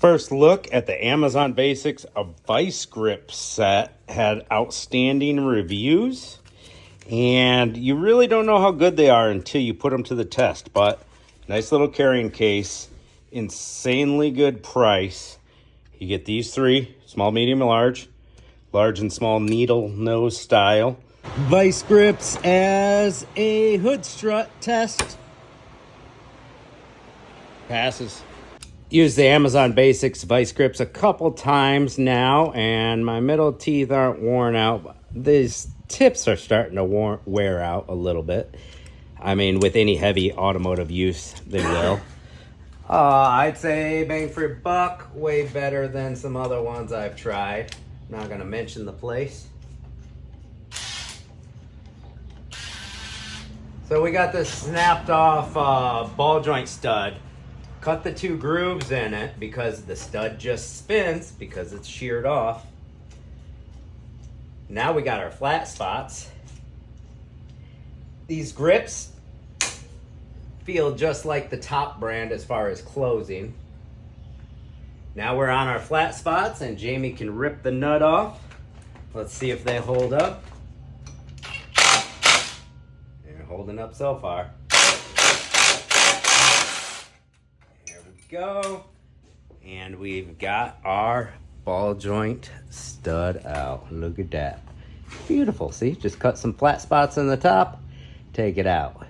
First look at the Amazon Basics, a vice grip set had outstanding reviews, and you really don't know how good they are until you put them to the test. But nice little carrying case, insanely good price. You get these three: small, medium, and large. Large and small needle nose style. Vice grips as a hood strut test. Passes. Used the Amazon Basics vice grips a couple times now, and my middle teeth aren't worn out. These tips are starting to wear out a little bit. I mean, with any heavy automotive use, they will. I'd say bang for your buck, way better than some other ones I've tried. Not gonna mention the place. So we got this snapped off ball joint stud. Cut the two grooves in it because the stud just spins because it's sheared off. Now we got our flat spots. These grips feel just like the top brand as far as closing. Now we're on our flat spots and Jamie can rip the nut off. Let's see if they hold up. They're holding up so far. Go, and we've got our ball joint stud out. Look at that. Beautiful. See, just cut some flat spots on the top, take it out.